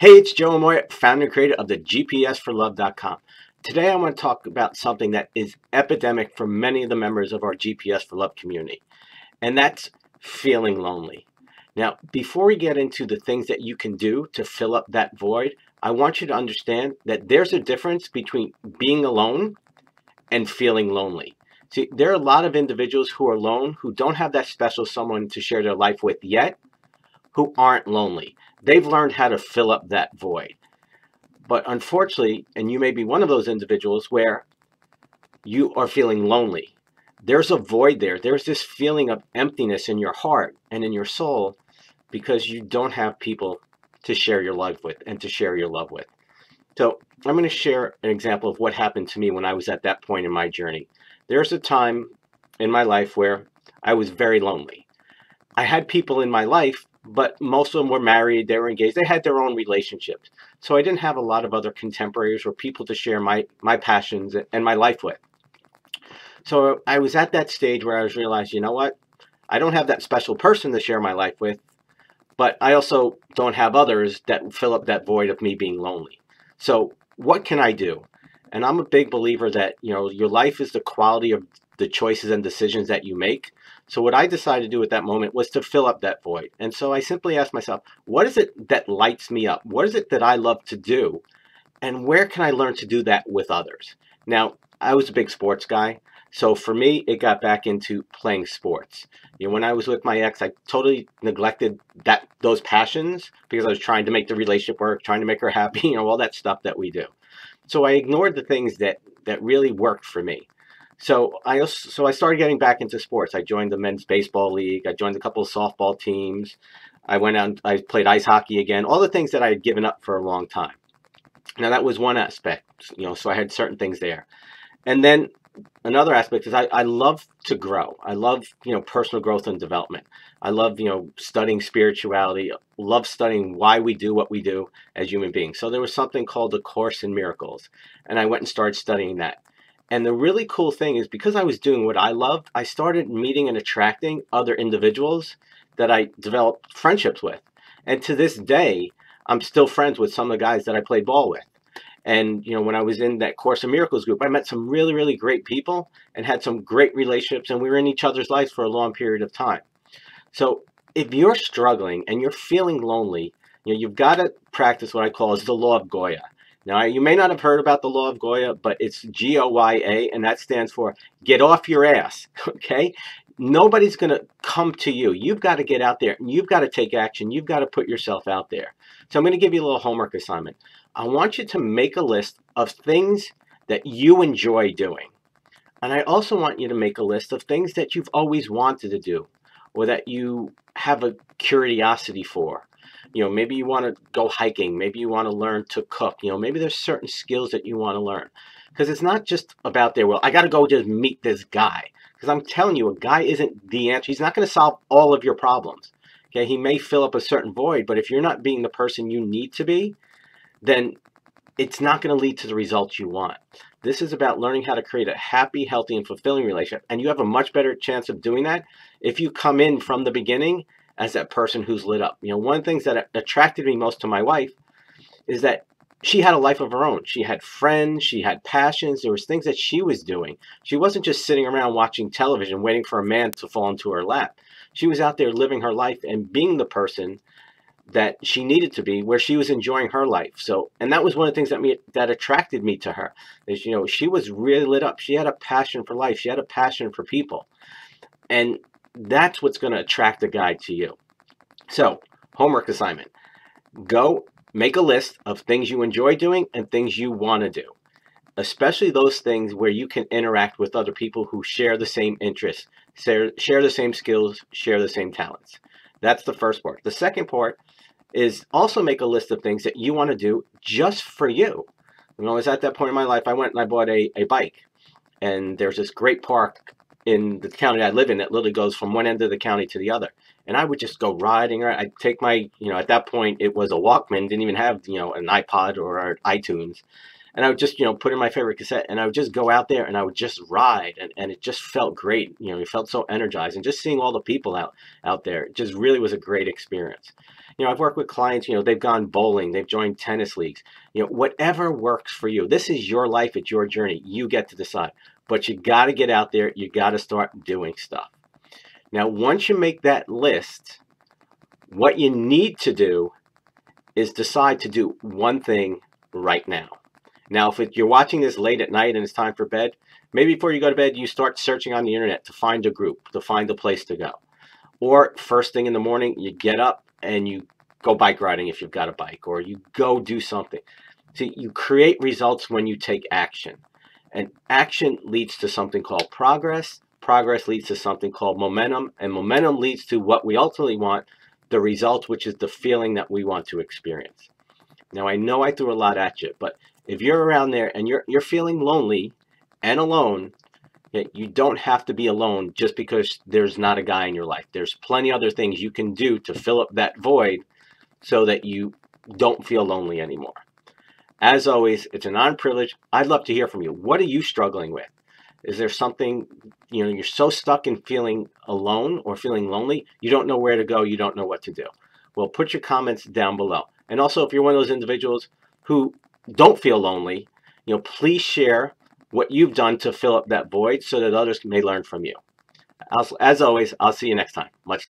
Hey, it's Joe Amoia, founder and creator of the GPSforlove.com. Today I want to talk about something that is epidemic for many of the members of our GPS for Love community, and that's feeling lonely. Now, before we get into the things that you can do to fill up that void, I want you to understand that there's a difference between being alone and feeling lonely. See, there are a lot of individuals who are alone who don't have that special someone to share their life with yet, who aren't lonely. They've learned how to fill up that void. But unfortunately, and you may be one of those individuals where you are feeling lonely. There's a void there. There's this feeling of emptiness in your heart and in your soul because you don't have people to share your life with and to share your love with. So I'm going to share an example of what happened to me when I was at that point in my journey. There's a time in my life where I was very lonely. I had people in my life, but most of them were married, they were engaged, they had their own relationships. So I didn't have a lot of other contemporaries or people to share my passions and my life with. So I was at that stage where I was realized, you know what? I don't have that special person to share my life with, but I also don't have others that fill up that void of me being lonely. So what can I do? And I'm a big believer that, your life is the quality of the choices and decisions that you make. So what I decided to do at that moment was to fill up that void. And so I simply asked myself, what is it that lights me up? What is it that I love to do? And where can I learn to do that with others? Now, I was a big sports guy. So for me, it got back into playing sports. When I was with my ex, I totally neglected those passions because I was trying to make the relationship work, trying to make her happy, all that stuff that we do. So I ignored the things that really worked for me. So I started getting back into sports. I joined the men's baseball league. I joined a couple of softball teams. I went out and I played ice hockey again, all the things that I had given up for a long time. Now that was one aspect, so I had certain things there. And then another aspect is I love to grow. I love, personal growth and development. I love, studying spirituality, love studying why we do what we do as human beings. So there was something called the Course in Miracles, and I went and started studying that. And the really cool thing is because I was doing what I loved, I started meeting and attracting other individuals that I developed friendships with. And to this day, I'm still friends with some of the guys that I played ball with. And, when I was in that Course in Miracles group, I met some really, really great people and had some great relationships, and we were in each other's lives for a long period of time. So if you're struggling and you're feeling lonely, you've got to practice what I call is the law of Goya. Now, you may not have heard about the law of Goya, but it's Goya, and that stands for get off your ass, okay? Nobody's going to come to you. You've got to get out there, and you've got to take action. You've got to put yourself out there. So I'm going to give you a little homework assignment. I want you to make a list of things that you enjoy doing. And I also want you to make a list of things that you've always wanted to do or that you have a curiosity for. Maybe you want to go hiking. Maybe you want to learn to cook. Maybe there's certain skills that you want to learn. Because it's not just about well, I got to go just meet this guy. Because I'm telling you, a guy isn't the answer. He's not going to solve all of your problems. Okay, he may fill up a certain void, but if you're not being the person you need to be, then it's not going to lead to the results you want. This is about learning how to create a happy, healthy, and fulfilling relationship. And you have a much better chance of doing that if you come in from the beginning as that person who's lit up. One of the things that attracted me most to my wife is that she had a life of her own. She had friends, she had passions, there was things that she was doing. She wasn't just sitting around watching television waiting for a man to fall into her lap. She was out there living her life and being the person that she needed to be, where she was enjoying her life. So, and that was one of the things that attracted me to her. Is, she was really lit up. She had a passion for life. She had a passion for people. And that's what's going to attract a guy to you. So, homework assignment. Go make a list of things you enjoy doing and things you want to do. Especially those things where you can interact with other people who share the same interests, share the same skills, share the same talents. That's the first part. The second part is also make a list of things that you want to do just for you. When I was at that point in my life, I went and I bought a bike. And there's this great park in the county I live in that literally goes from one end of the county to the other. And I would just go riding. I'd take my, at that point, it was a Walkman, didn't even have, an iPod or iTunes. and I would just, put in my favorite cassette, and I would just go out there and I would just ride, and it just felt great. You felt so energized, and just seeing all the people out there, it just really was a great experience. I've worked with clients, they've gone bowling, they've joined tennis leagues, whatever works for you. This is your life, it's your journey. You get to decide. But you got to get out there, you got to start doing stuff. Now, once you make that list, what you need to do is decide to do one thing right now. Now, if you're watching this late at night and it's time for bed, maybe before you go to bed, you start searching on the internet to find a group, to find a place to go. Or first thing in the morning, you get up and you go bike riding if you've got a bike, or you go do something. See, you create results when you take action. And action leads to something called progress. Progress leads to something called momentum. And momentum leads to what we ultimately want, the result, which is the feeling that we want to experience. Now, I know I threw a lot at you, but if you're around there and you're feeling lonely and alone, you don't have to be alone just because there's not a guy in your life. There's plenty other things you can do to fill up that void so that you don't feel lonely anymore. As always, it's an honor and privilege. I'd love to hear from you. What are you struggling with? Is there something, you're so stuck in feeling alone or feeling lonely, you don't know where to go, you don't know what to do? Well, put your comments down below. And also, if you're one of those individuals who don't feel lonely, please share what you've done to fill up that void so that others may learn from you. As always, I'll see you next time. Much